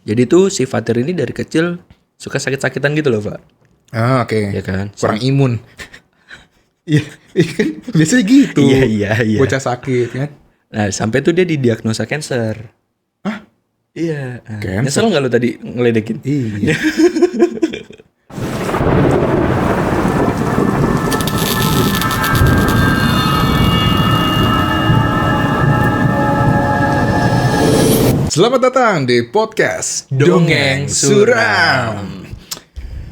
Jadi tuh si Fatir ini dari kecil suka sakit-sakitan gitu loh, Pak. Ah, oke. Ya kan? Kurang imun. Iya, kan biasanya gitu. Iya. Bocah sakit kan. Nah, sampai tuh dia didiagnosa cancer. Hah? Iya. Cancer? Nyesel nggak lo tadi ngeledekin? Iya. Selamat datang di podcast Dongeng Suram.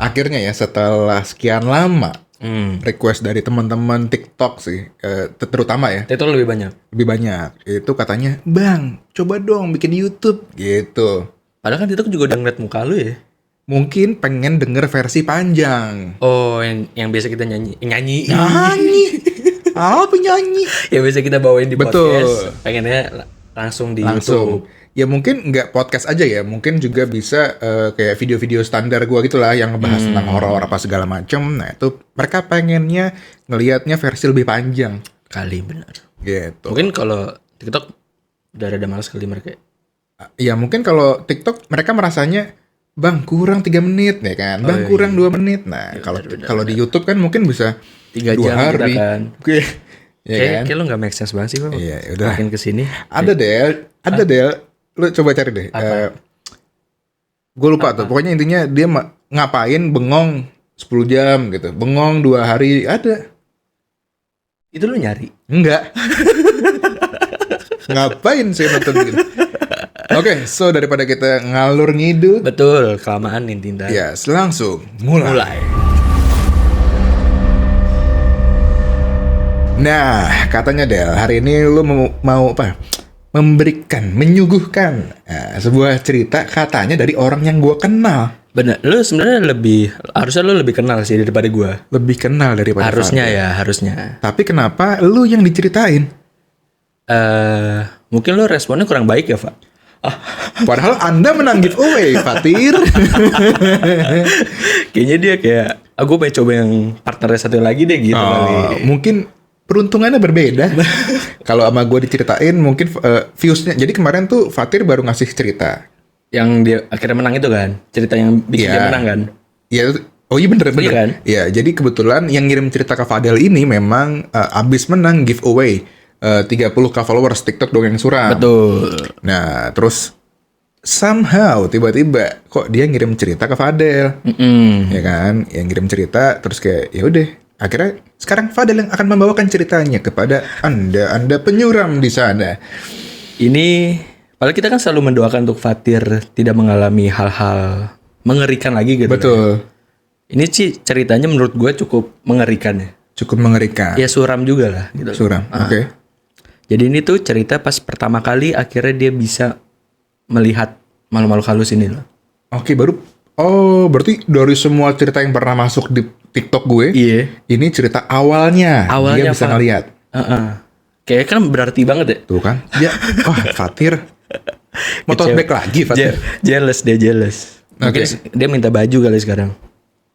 Akhirnya ya setelah sekian lama request dari teman-teman TikTok sih, terutama ya, Itu lebih banyak. lebih banyak. Itu katanya, "Bang, coba dong bikin YouTube." Gitu. Padahal kan TikTok juga udah ngeliat muka lu ya. Mungkin pengen denger versi panjang. Oh, yang biasa kita nyanyi. Nyanyi. Apa nyanyi? Yang biasa kita bawain di Betul. podcast. Pengennya langsung di YouTube. Ya mungkin nggak podcast aja ya, mungkin juga bisa kayak video-video standar gua gitulah yang ngebahas tentang horor apa segala macem. Nah itu mereka pengennya ngelihatnya versi lebih panjang. Kali benar. Gitu. Mungkin kalau TikTok udah ada males kali mereka. Ya mungkin kalau TikTok mereka merasanya, "Bang, kurang 3 menit ya kan, Bang, iya, kurang 2 menit." Nah kalau di YouTube kan mungkin bisa 3 2 jam kita hari. kan. Oke. Ya kan? Kayak lu gak make sense banget sih, Pak. Iya, udah. Makin kesini. Ada Del. Lu coba cari deh. Gue lupa tuh. Pokoknya intinya dia ngapain bengong 10 jam gitu. Bengong 2 hari. Ada. Itu lu nyari? Enggak. Ngapain sih nonton gitu. Oke, so daripada kita ngalur ngidul. Betul, kelamaan nih Tinta. Ya, langsung mulai. Nah, katanya Del, hari ini lu mau apa? Menyuguhkan sebuah cerita katanya dari orang yang gue kenal. Bener, lu sebenarnya harusnya lu lebih kenal sih daripada gua. Lebih kenal daripada Harusnya Fadil. ya, harusnya. Tapi kenapa lu yang diceritain? Mungkin lu responnya kurang baik ya, Pak. Padahal Anda menang giveaway, Fatir. Kayaknya dia kayak, aku pengen coba yang partnernya satu lagi deh gitu kali. Mungkin peruntungannya berbeda. Kalau sama gue diceritain mungkin viewsnya. Jadi kemarin tuh Fatir baru ngasih cerita. Yang dia akhirnya menang itu kan, cerita yang bikin Iya. dia menang kan. Ya, oh iya bener. Iya kan? Ya, jadi kebetulan yang ngirim cerita ke Fadel ini memang abis menang giveaway 30k followers TikTok Dongeng Suram. Betul. Nah, terus somehow tiba-tiba kok dia ngirim cerita ke Fadel. Ya kan? Yang ngirim cerita terus kayak ya udah. Akhirnya sekarang Fadel yang akan membawakan ceritanya kepada Anda penyuram di sana. Ini, padahal kita kan selalu mendoakan untuk Fatir tidak mengalami hal-hal mengerikan lagi gitu. Betul. Kan. Ini sih ceritanya menurut gue cukup mengerikan ya. Cukup mengerikan. Ya suram juga lah gitu. Suram. Oke. Jadi ini tuh cerita pas pertama kali akhirnya dia bisa melihat makhluk-makhluk halus ini loh. Oke, baru. Oh, berarti dari semua cerita yang pernah masuk di TikTok gue, Iya. ini cerita awalnya dia bisa Pak. ngelihat. Kayaknya kan berarti banget ya. Tuh kan? Dia, Fatir. Mau tote bag lagi, Fatir. Jealous. Mungkin dia minta baju kali sekarang.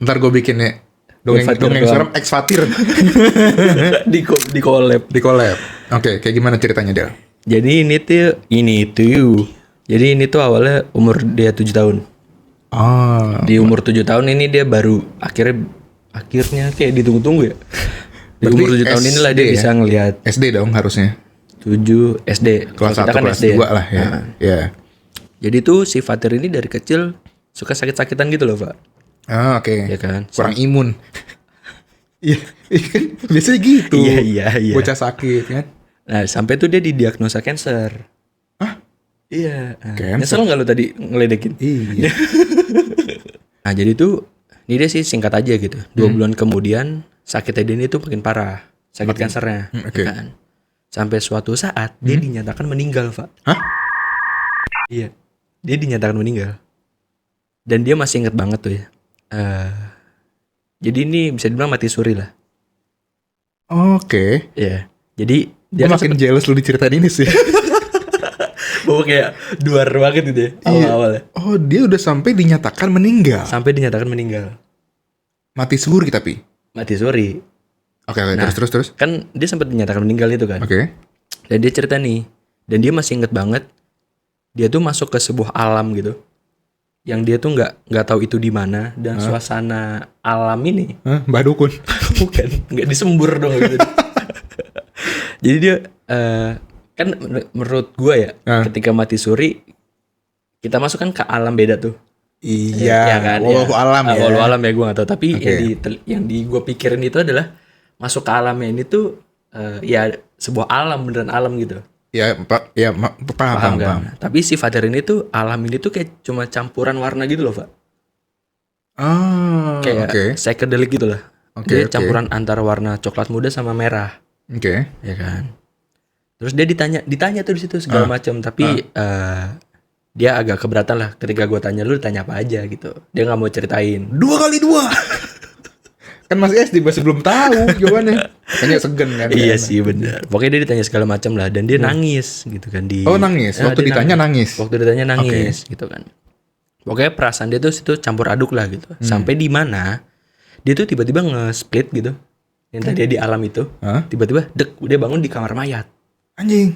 Ntar gue bikin ya. Dongeng Suram X Fatir. di collab. Di collab. Oke, kayak gimana ceritanya, Del? Jadi ini tuh awalnya umur dia 7 tahun. Oh. Di umur 7 tahun ini dia baru akhirnya kayak ditunggu-tunggu ya. Di Berarti umur 7 tahun inilah dia SD bisa ngelihat. SD dong harusnya. 7 SD. Kelas Kalau 1, kita kan kelas SD 2 lah ya. Ya. Jadi tuh si Fatir ini dari kecil suka sakit-sakitan gitu loh, Pak. Ah, oke. Ya kan? Kurang imun. Iya, kan biasanya gitu. Iya. Bocah sakit kan. Nah, sampai tuh dia didiagnosa cancer. Hah? Iya. Cancer? Nyesel nggak lo tadi ngeledekin? Iya. Nah, jadi tuh ini dia sih singkat aja gitu. 2 bulan kemudian sakitnya dia ini tuh makin parah. Sakit kansernya. Oke. Ya kan? Sampai suatu saat dia dinyatakan meninggal, Pak. Hah? Iya. Dia dinyatakan meninggal. Dan dia masih inget banget tuh ya. Jadi ini bisa dibilang mati suri lah. Oke. Iya. Jadi Dia makin jealous lu diceritain ini sih. bawa kayak duar banget gitu ya awal-awalnya. Oh, dia udah sampai dinyatakan meninggal. Sampai dinyatakan meninggal. Mati suri tapi. Mati suri. Oke, Nah, terus. Kan dia sempat dinyatakan meninggal itu kan. Oke. Dan dia cerita nih. Dan dia masih inget banget. Dia tuh masuk ke sebuah alam gitu. yang dia tuh nggak tahu itu di mana, dan suasana alam ini Hah? Mbah Dukun. bukan nggak disembur dong gitu. Jadi dia kan menurut gue ya, ketika mati suri kita masuk kan ke alam beda tuh. Iya, Ya kan, wallahu alam ya. Wallahu alam ya, gue gak tahu. Tapi Oke. yang di gue pikirin itu adalah masuk ke alamnya ini tuh ya sebuah alam, beneran alam gitu. Ya, Pak, ya paham, Kan? paham. Tapi si Father ini tuh, alam ini tuh kayak cuma campuran warna gitu loh, Pak. Ah, Kayak oke. psychedelic gitu lah. Oke, Dia oke. campuran antara warna coklat muda sama merah, Oke. ya kan. Terus dia ditanya tuh di situ segala macam, tapi dia agak keberatan lah ketika gue tanya, lu ditanya apa aja gitu. Dia nggak mau ceritain. 2x2. Kan masih SD, masih belum tahu jawabannya. Kayaknya segan kan. Iya Kan? sih, benar. Pokoknya dia ditanya segala macam lah, dan dia nangis gitu kan di. Oh, nangis. Waktu dia ditanya nangis. Waktu ditanya nangis gitu kan. Pokoknya perasaan dia tuh situ campur aduk lah gitu. Sampai di mana dia tuh tiba-tiba nge-split gitu. Yang tadi dia di alam itu, Hah? tiba-tiba dia bangun di kamar mayat. Anjing.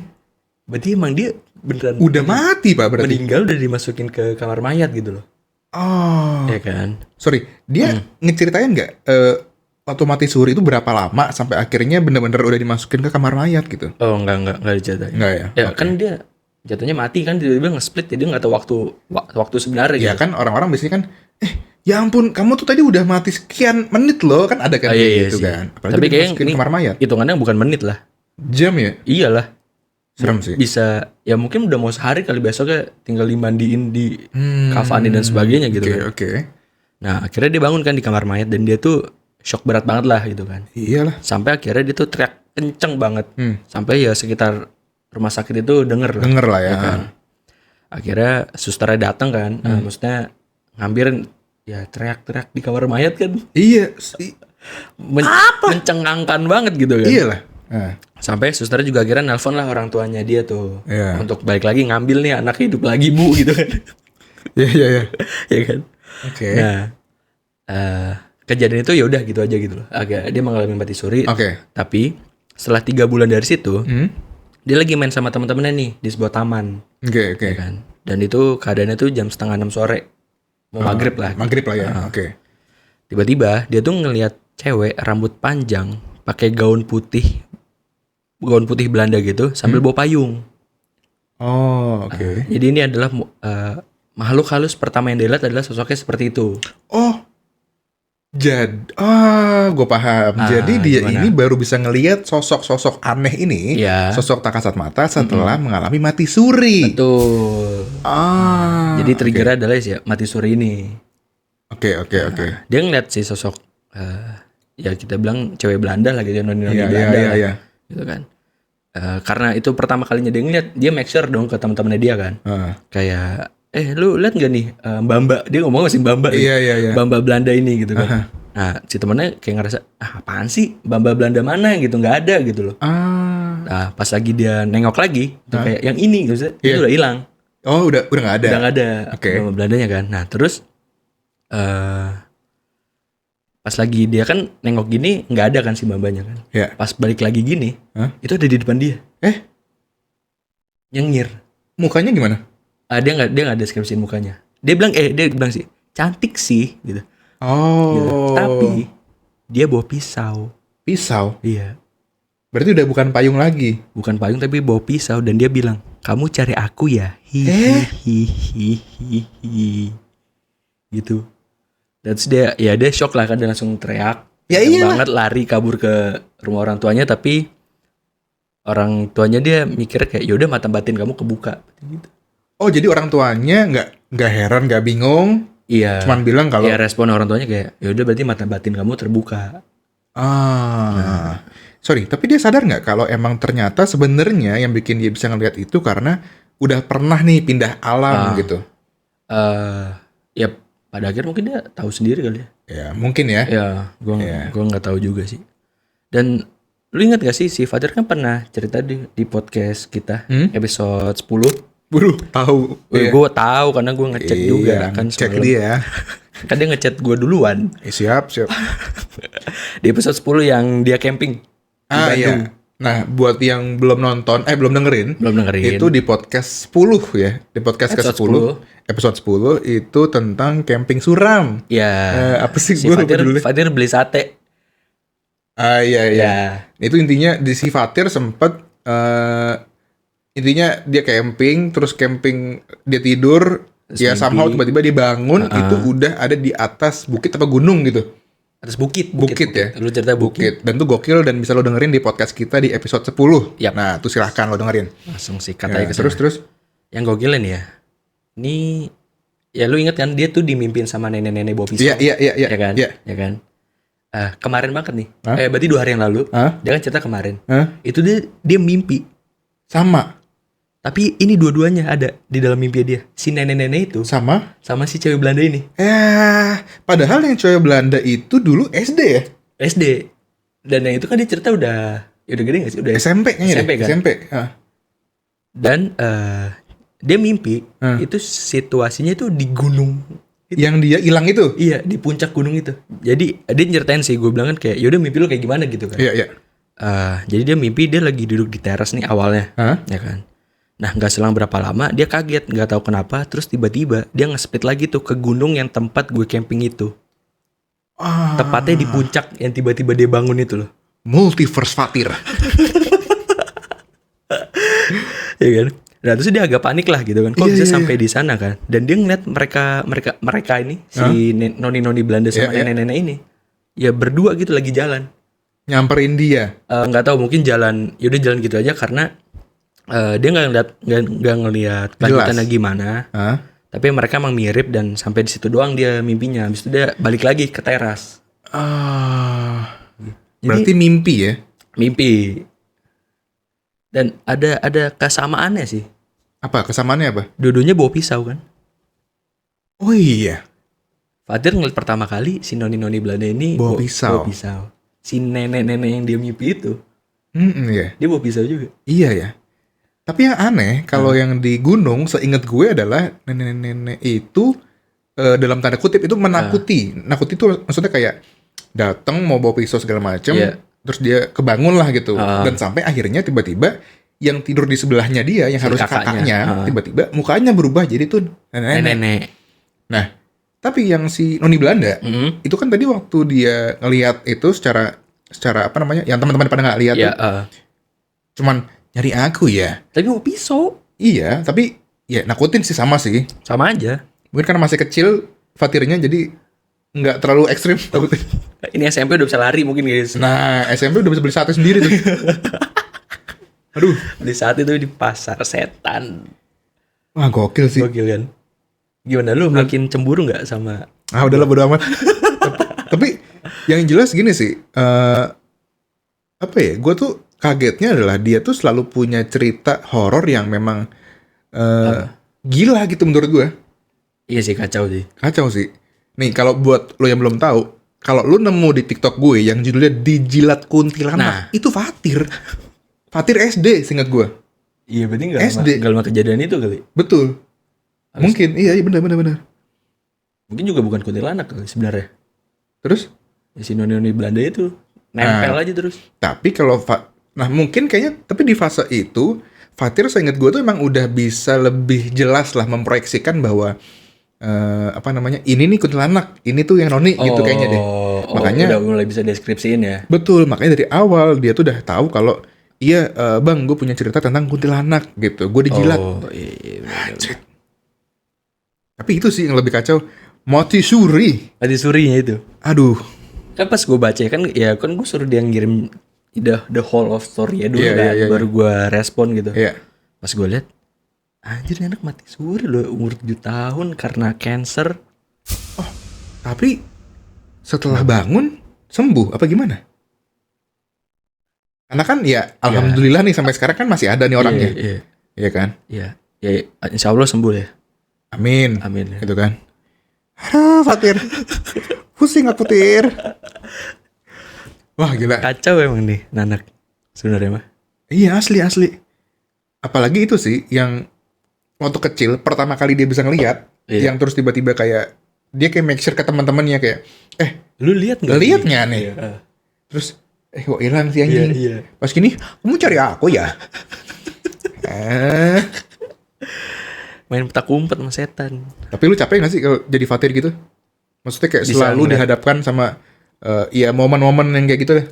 Berarti emang dia beneran Udah mati, Pak, berarti. meninggal, udah dimasukin ke kamar mayat gitu loh. Oh. Ya kan? Sorry, dia ngeceritain nggak waktu mati suri itu berapa lama sampai akhirnya bener-bener udah dimasukin ke kamar mayat gitu? Oh, enggak diceritain. Enggak ya? Ya kan dia jatuhnya mati kan, tiba-tiba nge-split, jadi nggak tahu waktu sebenarnya Ya gitu. kan orang-orang biasanya kan, ya ampun, kamu tuh tadi udah mati sekian menit loh, kan ada kan Iya gitu sih. kan. Apalagi Tapi kayaknya dimasukin ini kamar mayat. hitungannya bukan menit lah. Jam ya? Iyalah. Serem sih. Bisa, ya mungkin udah mau sehari kali, besoknya tinggal dimandiin, di kafanin dan sebagainya gitu Oke, kan. oke. Nah akhirnya dia bangun kan di kamar mayat, dan dia tuh shock berat banget lah gitu kan. Iyalah. Sampai akhirnya dia tuh teriak kenceng banget. Sampai ya sekitar rumah sakit itu denger lah. Denger lah ya. Kan. Akhirnya susternya datang kan, maksudnya ngambilin, ya teriak-teriak di kamar mayat kan. Iya. Mencengangkan banget gitu kan. Iyalah. Nah, Sampai suster juga akhirnya nelpon lah orang tuanya dia tuh, Iya. untuk balik lagi ngambil nih anak hidup lagi bu gitu kan. Iya, iya, iya. Ya kan. Oke. Nah kejadian itu ya udah gitu aja gitu loh. Agak dia mengalami mati suri. Oke. Tapi setelah 3 bulan dari situ, Hmm? dia lagi main sama teman-temannya nih di sebuah taman, Oke, oke. ya kan. Dan itu keadaannya tuh jam 5:30 sore, mau maghrib lah. Maghrib lah ya. Oke. Tiba-tiba dia tuh ngelihat cewek rambut panjang, pakai gaun putih Belanda gitu, sambil bawa payung. Oh, oke. Jadi ini adalah makhluk halus pertama yang dilihat adalah sosoknya seperti itu. Oh, gue paham. Jadi dia gimana? ini baru bisa ngelihat sosok-sosok aneh ini, Iya. sosok tak kasat mata setelah mengalami mati suri. Betul. Jadi Oke. triggernya adalah ya mati suri ini. Oke, oke. Dia ngeliat si sosok ya kita bilang cewek Belanda lah gitu, noni Iya, Belanda iya, lah, iya. gitu kan. Karena itu pertama kalinya dia ngeliat, dia make sure dong ke teman-temannya dia kan. Kayak lu lihat nggak nih Mbak, dia ngomong masih Mbak. Iya, iya, iya. Mbak Belanda ini gitu kan. Nah si temennya kayak ngerasa apaan sih Mbak Belanda mana gitu, nggak ada gitu loh. Nah pas lagi dia nengok lagi tuh kayak yang ini gitu, itu udah hilang, Oh, udah nggak ada. udah nggak ada Oke. Mbak Belandanya kan. Nah terus pas lagi dia kan nengok gini nggak ada kan si Mbak-nya kan. Ya. Pas balik lagi gini, itu ada di depan dia. Nyengir. Mukanya gimana? Dia nggak deskripsiin mukanya. Dia bilang sih cantik sih gitu. Oh. Gitu. Tapi dia bawa pisau. Pisau. Iya. Berarti udah bukan payung lagi. Bukan payung tapi bawa pisau, dan dia bilang, "Kamu cari aku ya?" Hihihihihi. Gitu. Terus dia shock lah kan, dia langsung teriak. Ya Kenceng iyalah. banget, lari kabur ke rumah orang tuanya, tapi orang tuanya dia mikir kayak yaudah mata batin kamu kebuka gitu. Oh, jadi orang tuanya nggak heran, nggak bingung, Iya. cuman bilang kalau Ya respon orang tuanya kayak yaudah berarti mata batin kamu terbuka. Sorry, tapi dia sadar nggak kalau emang ternyata sebenarnya yang bikin dia bisa ngelihat itu karena udah pernah nih pindah alam gitu. Ya pada akhirnya mungkin dia tahu sendiri kali ya. Ya, mungkin ya. Ya, gua nggak tahu juga sih. Dan lu ingat gak sih si Fajar kan pernah cerita di podcast kita episode 10. Buru tahu. Iya. Gue tahu karena gue ngechat juga kan Cek semalam. dia. Kan dia ngechat gue duluan Siap. di episode 10 yang dia camping di Bandung. Iya. Nah, buat yang belum nonton, belum dengerin, itu di podcast 10 ya. Di podcast ke-10, episode 10 itu tentang camping suram. Ya. Apa sih Si gue lupa dulu. Fatir beli sate. Iya. Ya. Itu intinya di si Fatir sempet intinya dia camping, terus camping dia tidur, terus ya somehow tiba-tiba dia bangun, itu udah ada di atas bukit apa gunung gitu. Atas bukit ya. Lu cerita bukit. Dan tuh gokil dan bisa lo dengerin di podcast kita di episode 10. Yap. Nah, tuh silahkan lo dengerin. Langsung sikat aja ke sana. Terus. Yang gokilin ya. Ini ya lu inget kan dia tuh dimimpin sama nenek-nenek bawa pisau. Iya. Ya kan? Iya. Ya kan? Kemarin banget nih. Berarti 2 hari yang lalu. Dia kan cerita kemarin. Itu dia mimpi. Sama. Tapi ini dua-duanya ada di dalam mimpi dia. Si nenek-nenek itu sama si cewek Belanda ini. Padahal yang cewek Belanda itu dulu SD ya? SD. Dan yang itu kan dia cerita udah gede gak sih? Udah SMP kayaknya. SMP kan? SMP. Dan dia mimpi itu situasinya itu di gunung. Yang dia hilang itu? Iya, di puncak gunung itu. Jadi dia nyeritain sih, gue bilang kan kayak yaudah mimpi lu kayak gimana gitu kan. Iya. Jadi dia mimpi dia lagi duduk di teras nih awalnya. Ya kan. Nah, gak selang berapa lama dia kaget, gak tahu kenapa, terus tiba-tiba dia nge-speed lagi tuh ke gunung yang tempat gue camping itu. Tepatnya di puncak yang tiba-tiba dia bangun itu loh. Multiverse Fatir. Ya kan? Nah, terus dia agak panik lah gitu kan. Kok bisa sampai di sana kan? Dan dia ngeliat mereka ini si noni-noni Belanda sama nenek-nenek ini. Ya berdua gitu lagi jalan. Nyamperin dia. Nggak tahu, mungkin jalan. Yaudah jalan gitu aja karena dia nggak ngelihat kelanjutannya gimana. Tapi mereka emang mirip dan sampai di situ doang dia mimpinya. Habis itu dia balik lagi ke teras. Berarti mimpi ya? Mimpi. Dan ada kesamaannya sih. Apa kesamaannya apa? Dua-duanya bawa pisau kan. Oh iya. Fatir ngeliat pertama kali si noni-noni Belanda ini bawa pisau. Si nenek-nenek yang dia mimpi itu. Iya. Dia bawa pisau juga. Iya ya. Tapi yang aneh, kalau yang di gunung, seingat gue adalah nenek-nenek itu dalam tanda kutip itu menakuti. Nakuti itu maksudnya kayak datang mau bawa pisau segala macam, terus dia kebangun lah gitu. Dan sampai akhirnya tiba-tiba yang tidur di sebelahnya dia, yang harus kakaknya, tiba-tiba mukanya berubah jadi tuh nenek. Nah, tapi yang si noni Belanda, itu kan tadi waktu dia ngelihat itu secara apa namanya, yang teman-teman pada nggak lihat tuh, cuman nyari aku ya. Tapi mau pisau. Iya, tapi ya nakutin sih sama sih. Sama aja. Mungkin karena masih kecil Fatirnya jadi nggak terlalu ekstrim. Ini SMP udah bisa lari mungkin guys. Nah, SMP udah bisa beli sate sendiri tuh. Aduh. Beli sate itu di pasar setan. Wah gokil sih. Gokil kan. Gimana lu makin cemburu nggak sama? Udahlah bodo amat. Tapi yang jelas gini sih. Apa ya? Gue tuh kagetnya adalah dia tuh selalu punya cerita horor yang memang gila gitu menurut gue. Iya sih, kacau sih. Nih kalau buat lo yang belum tahu, kalau lo nemu di TikTok gue yang judulnya Dijilat Kuntilanak, itu Fatir SD seingat gue. Iya berarti nggak lama kejadian itu kali. Betul. Mungkin iya benar. Mungkin juga bukan kuntilanak kali sebenarnya. Terus? Ya, si noni Belanda itu nempel aja terus. Tapi kalau mungkin kayaknya, tapi di fase itu Fatir seingat gue tuh emang udah bisa lebih jelas lah memproyeksikan bahwa ini nih kuntilanak, ini tuh yang noni gitu kayaknya deh. Makanya udah mulai bisa deskripsiin ya. Betul, makanya dari awal dia tuh udah tahu kalau iya bang, gue punya cerita tentang kuntilanak gitu, gue dijilat. Iya. Tapi itu sih yang lebih kacau, Mati Surinya itu. Aduh. Kan pas gue baca kan gue suruh dia ngirim the whole of story ya dulu baru gue respon gitu. Pas gue lihat, anjir anak mati suri loh, umur 7 tahun karena cancer. Tapi setelah bangun sembuh apa gimana? Karena kan alhamdulillah nih sampai sekarang kan masih ada nih orangnya. Iya kan? Iya. Ya insya Allah sembuh ya. Amin. Ya. Gitu kan. Aduh Fatir. Pusing aku Tir. Wah gila. Kacau emang nih Nanak sebenarnya mah. Iya asli. Apalagi itu sih yang waktu kecil pertama kali dia bisa ngelihat, yang terus tiba-tiba kayak dia kayak make sure ke teman-temannya kayak, lu lihat nggak? Lihat nggak nih? Terus Kok hilang sih anjing? Iya. Pas gini, kamu cari aku ya? Main petak umpet sama setan. Tapi lu capek gak sih kalau jadi fatir gitu? Maksudnya kayak Bisa selalu ngeliat. dihadapkan sama ya momen-momen yang kayak gitu deh.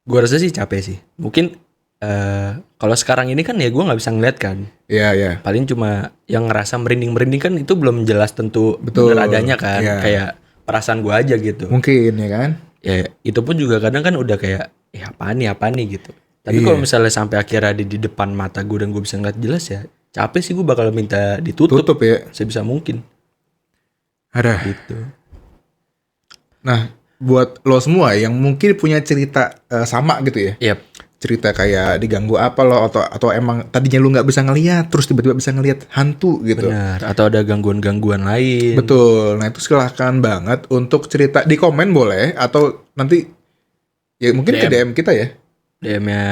Gue rasa sih capek sih. Mungkin kalau sekarang ini kan ya gue nggak bisa ngeliat kan. Iya, iya. Paling cuma yang ngerasa merinding-merinding kan itu belum jelas tentu Betul. bener adanya kan. Iya. Kayak perasaan gue aja gitu. Mungkin ya kan? Ya itu pun juga kadang kan udah kayak apaan nih gitu. Tapi Iya. kalau misalnya sampai akhirnya ada di depan mata gue dan gue bisa ngeliat jelas ya capek sih, gue bakal minta ditutup Tutup ya. sebisa mungkin Ada. gitu. Nah, buat lo semua yang mungkin punya cerita sama gitu ya. Yap. Cerita kayak diganggu apa lo atau emang tadinya lu nggak bisa ngeliat terus tiba-tiba bisa ngeliat hantu gitu. Benar. Atau ada gangguan-gangguan lain. Betul. Nah, itu silahkan banget untuk cerita di komen boleh atau nanti ya mungkin ke DM kita ya. DM-nya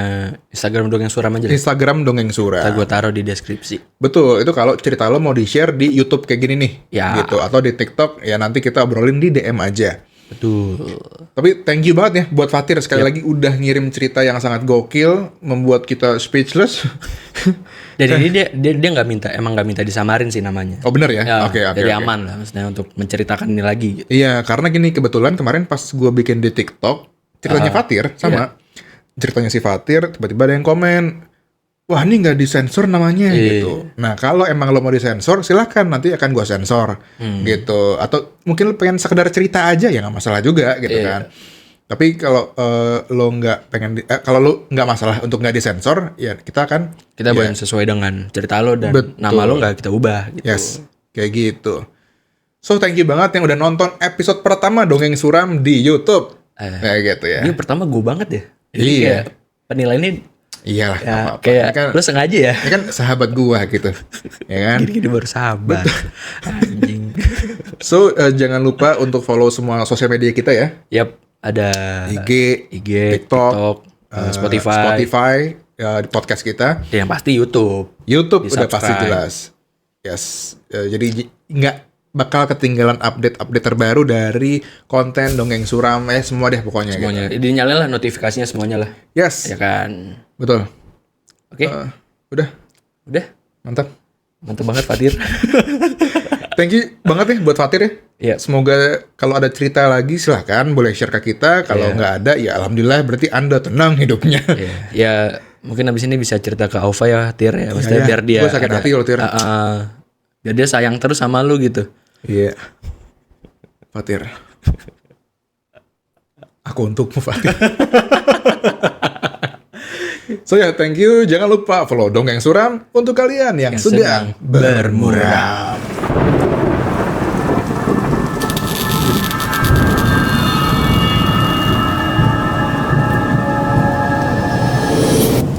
Instagram Dongeng Suram aja deh. Instagram Dongeng Suram. Gue taruh di deskripsi. Betul, itu kalau cerita lo mau di-share di YouTube kayak gini nih. Ya. Gitu, atau di TikTok ya nanti kita obrolin di DM aja. Betul. Tapi thank you banget ya buat Fatir sekali lagi udah ngirim cerita yang sangat gokil, membuat kita speechless. Dan ini dia emang nggak minta disamarin sih namanya. Oh bener ya? Oke. Jadi aman lah maksudnya untuk menceritakan ini lagi gitu. Iya, karena gini kebetulan kemarin pas gue bikin di TikTok ceritanya Fatir sama ceritanya si Fatir tiba-tiba ada yang komen, wah ini nggak disensor namanya gitu. Nah kalau emang lo mau disensor silahkan nanti akan gue sensor gitu. Atau mungkin lo pengen sekedar cerita aja ya nggak masalah juga gitu kan. Tapi kalau lo nggak pengen, kalau lo nggak masalah untuk nggak disensor ya kita akan Boleh sesuai dengan cerita lo dan Betul. nama lo nggak kita ubah gitu. yes kayak gitu. So thank you banget yang udah nonton episode pertama Dongeng Suram di YouTube. Kayak gitu ya. Ini pertama gue banget ya. Jadi Iya. kayak penilaiannya Iyalah, ya, apa-apa. kayak Ini kan, lo sengaja ya. ini kan sahabat gua gitu, ya kan? Gini-gini baru sahabat. Anjing. So jangan lupa untuk follow semua sosial media kita ya, Yap, ada IG, TikTok, Spotify, ya, di podcast kita, dan yang pasti YouTube. YouTube Di udah pasti subscribe. jelas, yes. Jadi nggak bakal ketinggalan update terbaru dari konten Dongeng Suram semua deh pokoknya. Semuanya. Gitu. Dinyalain lah notifikasinya semuanya lah. Yes, Ya kan. betul. Oke. Udah, Udah. mantap. Mantap banget Fatir. Thank you banget ya buat Fatir ya. Iya. Semoga kalau ada cerita lagi silahkan boleh share ke kita. Kalau nggak ada ya alhamdulillah berarti Anda tenang hidupnya. Ya mungkin abis ini bisa cerita ke Aufa ya Tir ya. Maksudnya Iya, biar dia gua sakit hati loh, Tir. biar dia sayang terus sama lu gitu. Iya. Fatir. Aku untukmu Fatir. So ya, thank you. Jangan lupa follow Dongeng Suram untuk kalian yang sedang bermuram.